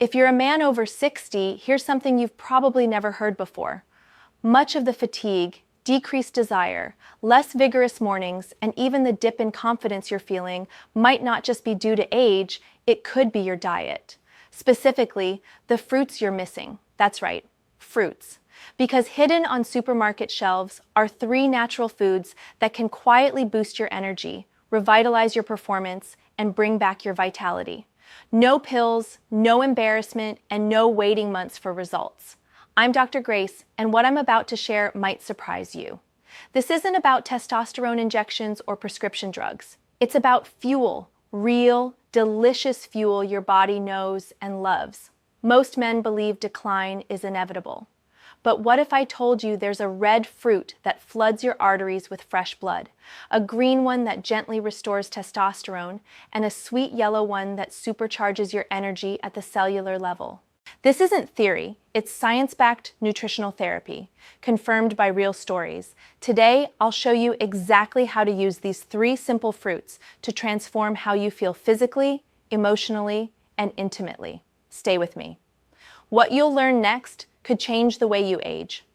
If you're a man over 60, here's something you've probably never heard before. Much of the fatigue, decreased desire, less vigorous mornings, and even the dip in confidence you're feeling might not just be due to age, it could be your diet. Specifically, the fruits you're missing. That's right, fruits. Because hidden on supermarket shelves are 3 natural foods that can quietly boost your energy, revitalize your performance, and bring back your vitality. No pills, no embarrassment, and no waiting months for results. I'm Dr. Grace, and what I'm about to share might surprise you. This isn't about testosterone injections or prescription drugs. It's about fuel, real, delicious fuel your body knows and loves. Most men believe decline is inevitable. But what if I told you there's a red fruit that floods your arteries with fresh blood, a green one that gently restores testosterone, and a sweet yellow one that supercharges your energy at the cellular level? This isn't theory, it's science-backed nutritional therapy, confirmed by real stories. Today, I'll show you exactly how to use these 3 simple fruits to transform how you feel physically, emotionally, and intimately. Stay with me. What you'll learn next could change the way you age.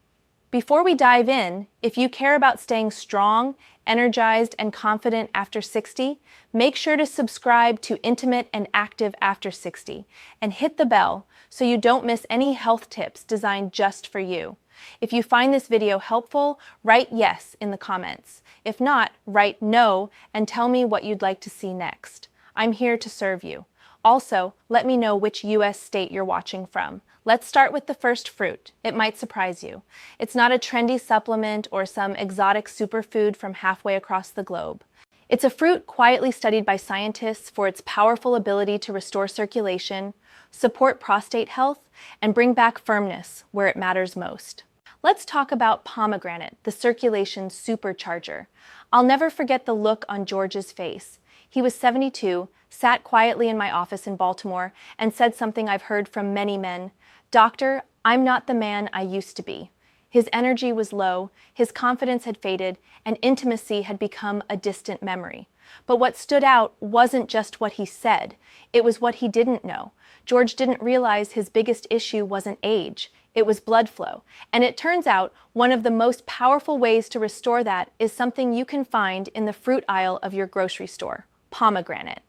Before we dive in, if you care about staying strong, energized, and confident after 60, make sure to subscribe to Intimate and Active After 60 and hit the bell so you don't miss any health tips designed just for you. If you find this video helpful, write yes in the comments. If not, write no and tell me what you'd like to see next. I'm here to serve you. Also, let me know which US state you're watching from. Let's start with the first fruit. It might surprise you. It's not a trendy supplement or some exotic superfood from halfway across the globe. It's a fruit quietly studied by scientists for its powerful ability to restore circulation, support prostate health, and bring back firmness where it matters most. Let's talk about pomegranate, the circulation supercharger. I'll never forget the look on George's face. He was 72, sat quietly in my office in Baltimore, and said something I've heard from many men. "Doctor, I'm not the man I used to be." His energy was low, his confidence had faded, and intimacy had become a distant memory. But what stood out wasn't just what he said, it was what he didn't know. George didn't realize his biggest issue wasn't age, it was blood flow. And it turns out one of the most powerful ways to restore that is something you can find in the fruit aisle of your grocery store: pomegranate.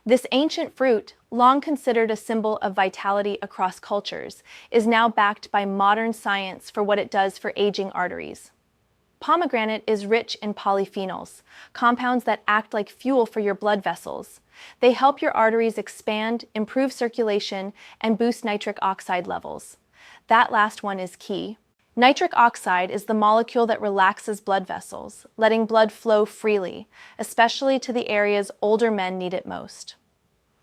This ancient fruit, long considered a symbol of vitality across cultures, is now backed by modern science for what it does for aging arteries. Pomegranate is rich in polyphenols, compounds that act like fuel for your blood vessels. They help your arteries expand, improve circulation, and boost nitric oxide levels. That last one is key. Nitric oxide is the molecule that relaxes blood vessels, letting blood flow freely, especially to the areas older men need it most.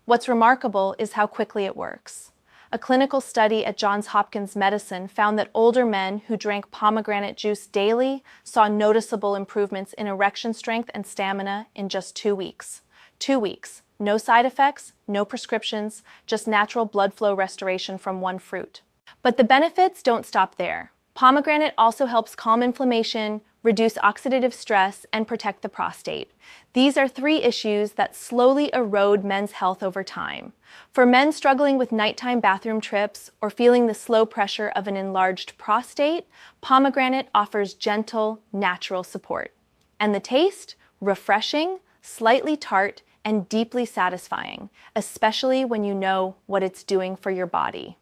What's remarkable is how quickly it works. A clinical study at Johns Hopkins Medicine found that older men who drank pomegranate juice daily saw noticeable improvements in erection strength and stamina in just 2 weeks. 2 weeks. No side effects, no prescriptions, just natural blood flow restoration from one fruit. But the benefits don't stop there. Pomegranate also helps calm inflammation, reduce oxidative stress, and protect the prostate. These are 3 issues that slowly erode men's health over time. For men struggling with nighttime bathroom trips or feeling the slow pressure of an enlarged prostate, pomegranate offers gentle, natural support. And the taste? Refreshing, slightly tart, and deeply satisfying, especially when you know what it's doing for your body.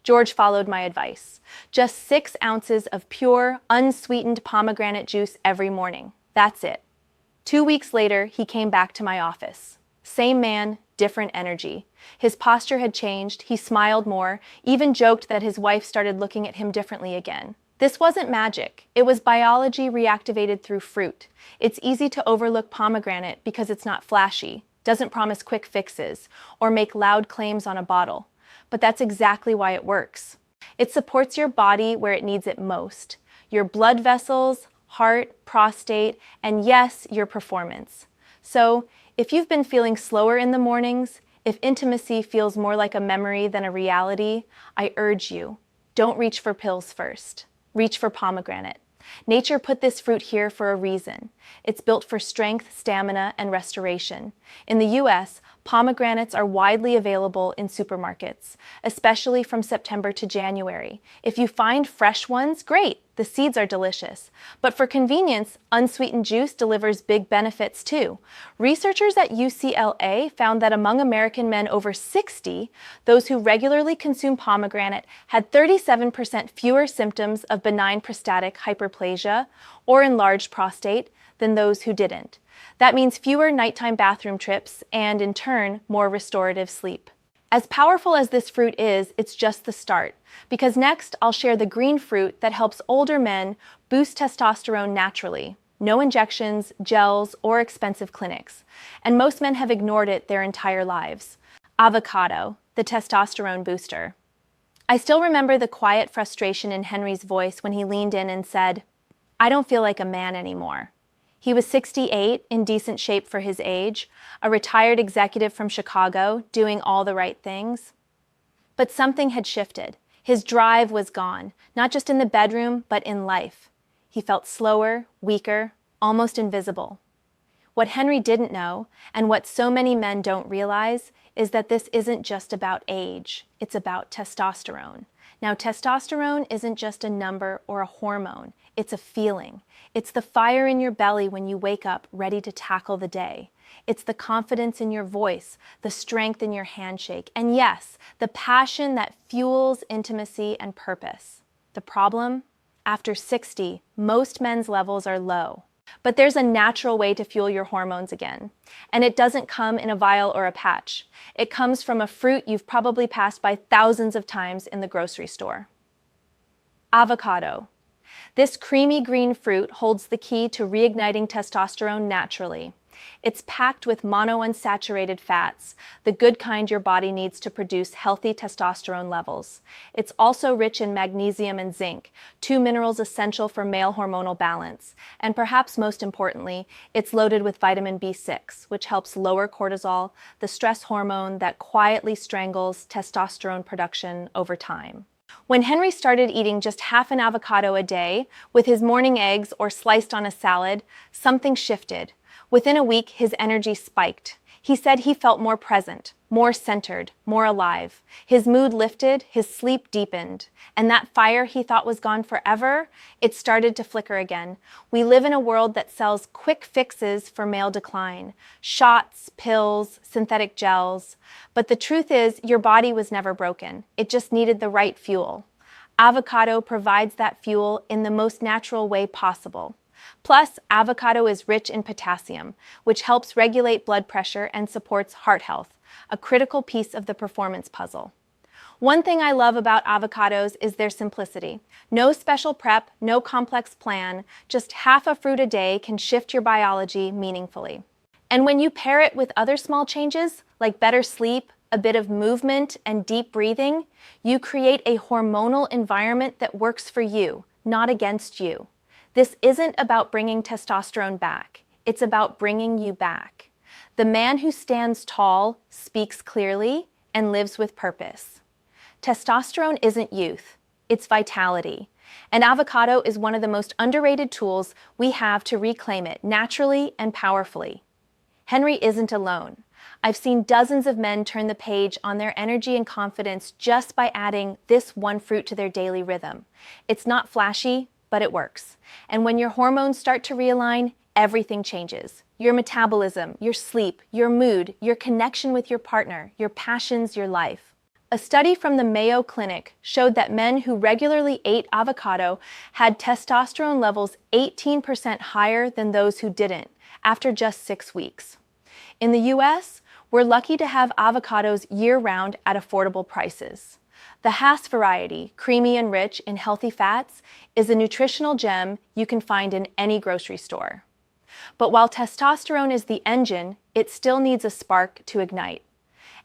George followed my advice. Just 6 ounces of pure, unsweetened pomegranate juice every morning. That's it. 2 weeks later, he came back to my office. Same man, different energy. His posture had changed, he smiled more, even joked that his wife started looking at him differently again. This wasn't magic. It was biology reactivated through fruit. It's easy to overlook pomegranate because it's not flashy, doesn't promise quick fixes, or make loud claims on a bottle. But that's exactly why it works. It supports your body where it needs it most. Your blood vessels, heart, prostate, and yes, your performance. So, if you've been feeling slower in the mornings, if intimacy feels more like a memory than a reality, I urge you, don't reach for pills first. Reach for pomegranate. Nature put this fruit here for a reason. It's built for strength, stamina, and restoration. In the US, Pomegranates are widely available in supermarkets, especially from September to January. If you find fresh ones, great, the seeds are delicious. But for convenience, unsweetened juice delivers big benefits too. Researchers at UCLA found that among American men over 60, those who regularly consume pomegranate had 37% fewer symptoms of benign prostatic hyperplasia or enlarged prostate than those who didn't. That means fewer nighttime bathroom trips and, in turn, more restorative sleep. As powerful as this fruit is, it's just the start, because next I'll share the green fruit that helps older men boost testosterone naturally. No injections, gels, or expensive clinics. And most men have ignored it their entire lives. Avocado, the testosterone booster. I still remember the quiet frustration in Henry's voice when he leaned in and said, "I don't feel like a man anymore." He was 68, in decent shape for his age, a retired executive from Chicago, doing all the right things. But something had shifted. His drive was gone, not just in the bedroom, but in life. He felt slower, weaker, almost invisible. What Henry didn't know, and what so many men don't realize, is that this isn't just about age, it's about testosterone. Now, testosterone isn't just a number or a hormone, it's a feeling. It's the fire in your belly when you wake up ready to tackle the day. It's the confidence in your voice, the strength in your handshake, and yes, the passion that fuels intimacy and purpose. The problem? After 60, most men's levels are low. But there's a natural way to fuel your hormones again. And it doesn't come in a vial or a patch. It comes from a fruit you've probably passed by thousands of times in the grocery store. Avocado. This creamy green fruit holds the key to reigniting testosterone naturally. It's packed with monounsaturated fats, the good kind your body needs to produce healthy testosterone levels. It's also rich in magnesium and zinc, two minerals essential for male hormonal balance. And perhaps most importantly, it's loaded with vitamin B6, which helps lower cortisol, the stress hormone that quietly strangles testosterone production over time. When Henry started eating just half an avocado a day, with his morning eggs or sliced on a salad, something shifted. Within a week, his energy spiked. He said he felt more present, more centered, more alive. His mood lifted, his sleep deepened. And that fire he thought was gone forever, it started to flicker again. We live in a world that sells quick fixes for male decline. Shots, pills, synthetic gels. But the truth is, your body was never broken. It just needed the right fuel. Avocado provides that fuel in the most natural way possible. Plus, avocado is rich in potassium, which helps regulate blood pressure and supports heart health, a critical piece of the performance puzzle. One thing I love about avocados is their simplicity. No special prep, no complex plan, just half a fruit a day can shift your biology meaningfully. And when you pair it with other small changes, like better sleep, a bit of movement, and deep breathing, you create a hormonal environment that works for you, not against you. This isn't about bringing testosterone back. It's about bringing you back. The man who stands tall, speaks clearly, and lives with purpose. Testosterone isn't youth, it's vitality. And avocado is one of the most underrated tools we have to reclaim it naturally and powerfully. Henry isn't alone. I've seen dozens of men turn the page on their energy and confidence just by adding this one fruit to their daily rhythm. It's not flashy, but it works. And when your hormones start to realign, everything changes. Your metabolism, your sleep, your mood, your connection with your partner, your passions, your life. A study from the Mayo Clinic showed that men who regularly ate avocado had testosterone levels 18% higher than those who didn't after just 6 weeks. In the US, we're lucky to have avocados year-round at affordable prices. The Hass variety, creamy and rich in healthy fats, is a nutritional gem you can find in any grocery store. But while testosterone is the engine, it still needs a spark to ignite.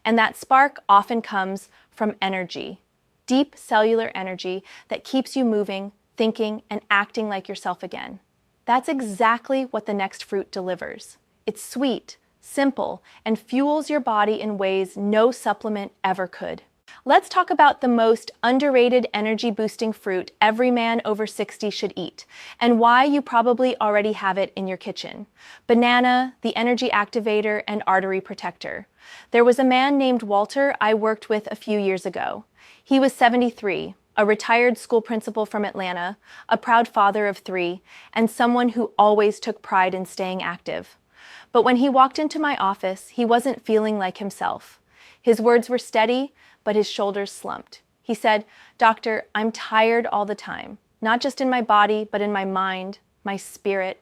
And that spark often comes from energy, deep cellular energy that keeps you moving, thinking, and acting like yourself again. That's exactly what the next fruit delivers. It's sweet, simple, and fuels your body in ways no supplement ever could. Let's talk about the most underrated energy-boosting fruit every man over 60 should eat, and why you probably already have it in your kitchen. Banana, the energy activator and artery protector. There was a man named Walter I worked with a few years ago. He was 73, a retired school principal from Atlanta, a proud father of 3, and someone who always took pride in staying active. But when he walked into my office, he wasn't feeling like himself. His words were steady, but his shoulders slumped. He said, "Doctor, I'm tired all the time, not just in my body, but in my mind, my spirit.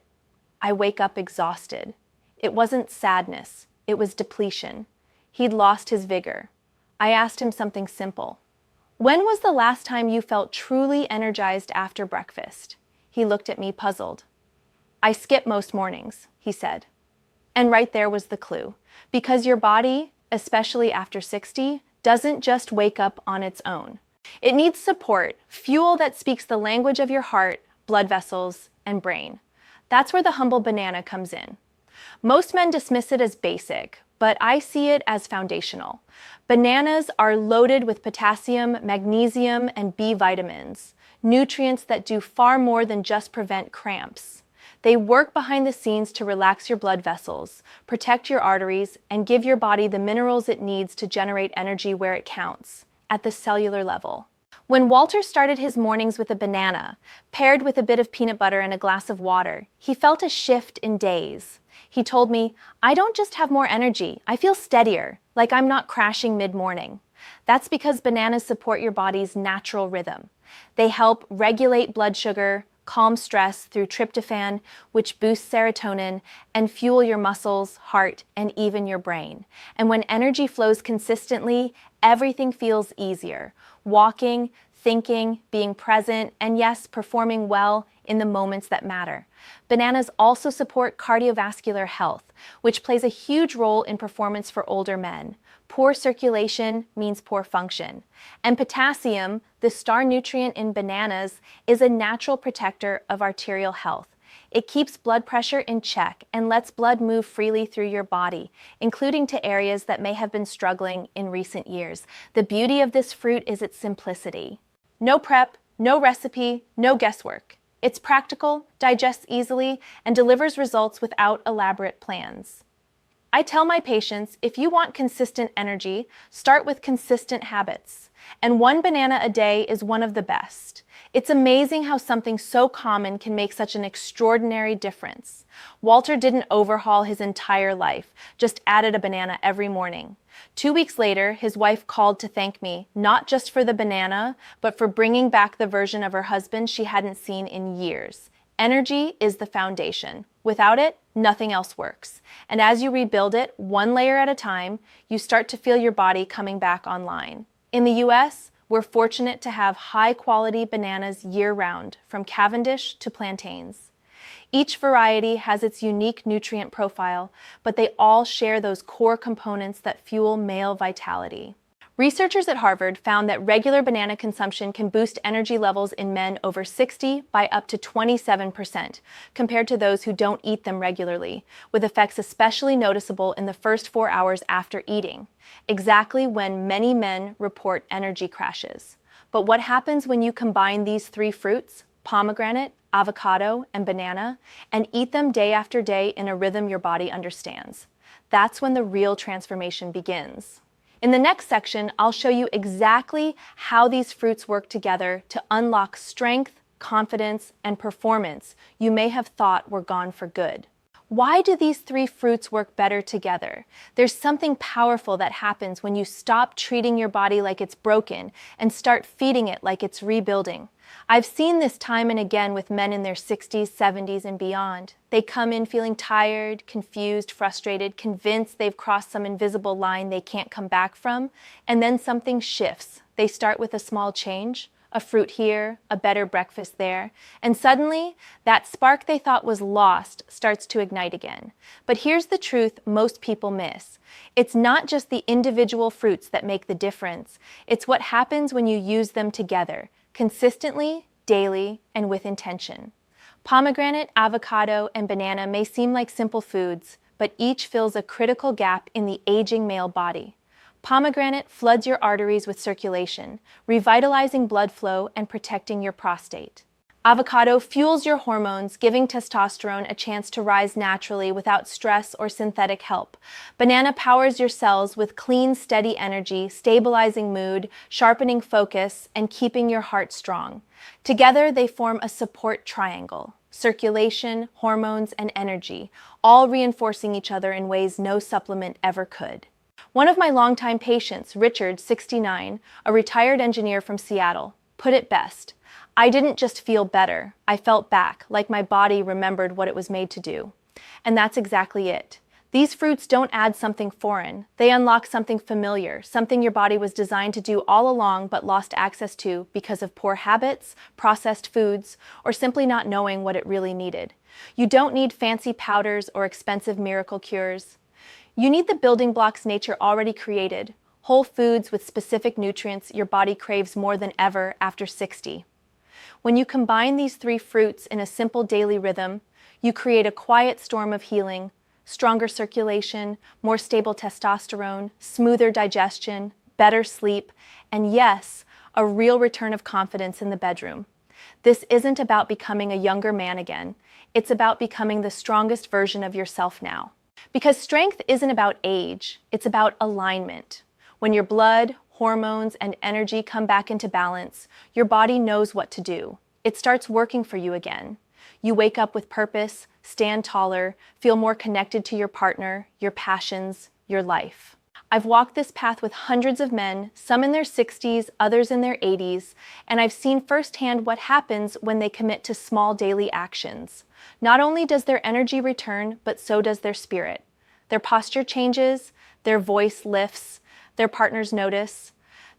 I wake up exhausted." It wasn't sadness, it was depletion. He'd lost his vigor. I asked him something simple. "When was the last time you felt truly energized after breakfast?" He looked at me puzzled. "I skip most mornings," he said. And right there was the clue. Because your body, especially after 60, doesn't just wake up on its own. It needs support, fuel that speaks the language of your heart, blood vessels, and brain. That's where the humble banana comes in. Most men dismiss it as basic, but I see it as foundational. Bananas are loaded with potassium, magnesium, and B vitamins, nutrients that do far more than just prevent cramps. They work behind the scenes to relax your blood vessels, protect your arteries, and give your body the minerals it needs to generate energy where it counts, at the cellular level. When Walter started his mornings with a banana, paired with a bit of peanut butter and a glass of water, he felt a shift in days. He told me, "I don't just have more energy, I feel steadier, like I'm not crashing mid-morning." That's because bananas support your body's natural rhythm. They help regulate blood sugar, calm stress through tryptophan, which boosts serotonin, and fuel your muscles, heart, and even your brain. And when energy flows consistently, everything feels easier. Walking, thinking, being present, and yes, performing well in the moments that matter. Bananas also support cardiovascular health, which plays a huge role in performance for older men. Poor circulation means poor function. And potassium, the star nutrient in bananas, is a natural protector of arterial health. It keeps blood pressure in check and lets blood move freely through your body, including to areas that may have been struggling in recent years. The beauty of this fruit is its simplicity. No prep, no recipe, no guesswork. It's practical, digests easily, and delivers results without elaborate plans. I tell my patients, if you want consistent energy, start with consistent habits. And one banana a day is one of the best. It's amazing how something so common can make such an extraordinary difference. Walter didn't overhaul his entire life, just added a banana every morning. 2 weeks later, his wife called to thank me, not just for the banana, but for bringing back the version of her husband she hadn't seen in years. Energy is the foundation. Without it, nothing else works. And as you rebuild it, one layer at a time, you start to feel your body coming back online. In the US, we're fortunate to have high-quality bananas year-round, from Cavendish to plantains. Each variety has its unique nutrient profile, but they all share those core components that fuel male vitality. Researchers at Harvard found that regular banana consumption can boost energy levels in men over 60 by up to 27%, compared to those who don't eat them regularly, with effects especially noticeable in the first 4 hours after eating, exactly when many men report energy crashes. But what happens when you combine these 3 fruits, pomegranate, avocado, and banana, and eat them day after day in a rhythm your body understands? That's when the real transformation begins. In the next section, I'll show you exactly how these fruits work together to unlock strength, confidence, and performance you may have thought were gone for good. Why do these 3 fruits work better together? There's something powerful that happens when you stop treating your body like it's broken and start feeding it like it's rebuilding. I've seen this time and again with men in their 60s, 70s, and beyond. They come in feeling tired, confused, frustrated, convinced they've crossed some invisible line they can't come back from, and then something shifts. They start with a small change, a fruit here, a better breakfast there, and suddenly, that spark they thought was lost starts to ignite again. But here's the truth most people miss. It's not just the individual fruits that make the difference. It's what happens when you use them together, consistently, daily, and with intention. Pomegranate, avocado, and banana may seem like simple foods, but each fills a critical gap in the aging male body. Pomegranate floods your arteries with circulation, revitalizing blood flow and protecting your prostate. Avocado fuels your hormones, giving testosterone a chance to rise naturally without stress or synthetic help. Banana powers your cells with clean, steady energy, stabilizing mood, sharpening focus, and keeping your heart strong. Together, they form a support triangle: circulation, hormones, and energy, all reinforcing each other in ways no supplement ever could. One of my longtime patients, Richard, 69, a retired engineer from Seattle, put it best: "I didn't just feel better, I felt back, like my body remembered what it was made to do." And that's exactly it. These fruits don't add something foreign. They unlock something familiar, something your body was designed to do all along but lost access to because of poor habits, processed foods, or simply not knowing what it really needed. You don't need fancy powders or expensive miracle cures. You need the building blocks nature already created, whole foods with specific nutrients your body craves more than ever after 60. When you combine these three fruits in a simple daily rhythm, you create a quiet storm of healing: stronger circulation, more stable testosterone, smoother digestion, better sleep, and yes, a real return of confidence in the bedroom. This isn't about becoming a younger man again. It's about becoming the strongest version of yourself now. Because strength isn't about age, it's about alignment. When your blood, hormones, and energy come back into balance, your body knows what to do. It starts working for you again. You wake up with purpose, stand taller, feel more connected to your partner, your passions, your life. I've walked this path with hundreds of men, some in their 60s, others in their 80s, and I've seen firsthand what happens when they commit to small daily actions. Not only does their energy return, but so does their spirit. Their posture changes, their voice lifts, their partners notice,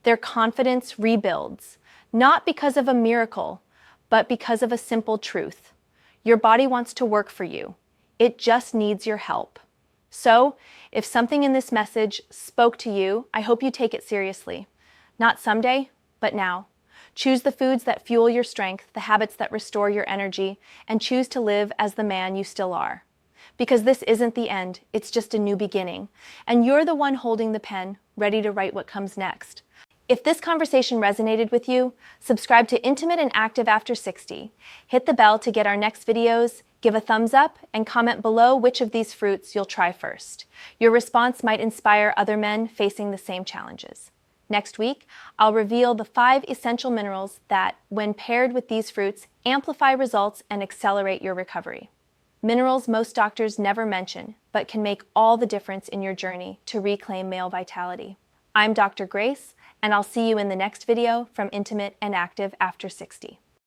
their confidence rebuilds, not because of a miracle, but because of a simple truth. Your body wants to work for you. It just needs your help. So, if something in this message spoke to you, I hope you take it seriously. Not someday, but now. Choose the foods that fuel your strength, the habits that restore your energy, and choose to live as the man you still are. Because this isn't the end, it's just a new beginning. And you're the one holding the pen, ready to write what comes next. If this conversation resonated with you, subscribe to Intimate and Active After 60. Hit the bell to get our next videos, give a thumbs up, and comment below which of these fruits you'll try first. Your response might inspire other men facing the same challenges. Next week, I'll reveal the 5 essential minerals that, when paired with these fruits, amplify results and accelerate your recovery. Minerals most doctors never mention, but can make all the difference in your journey to reclaim male vitality. I'm Dr. Grace, and I'll see you in the next video from Intimate and Active After 60.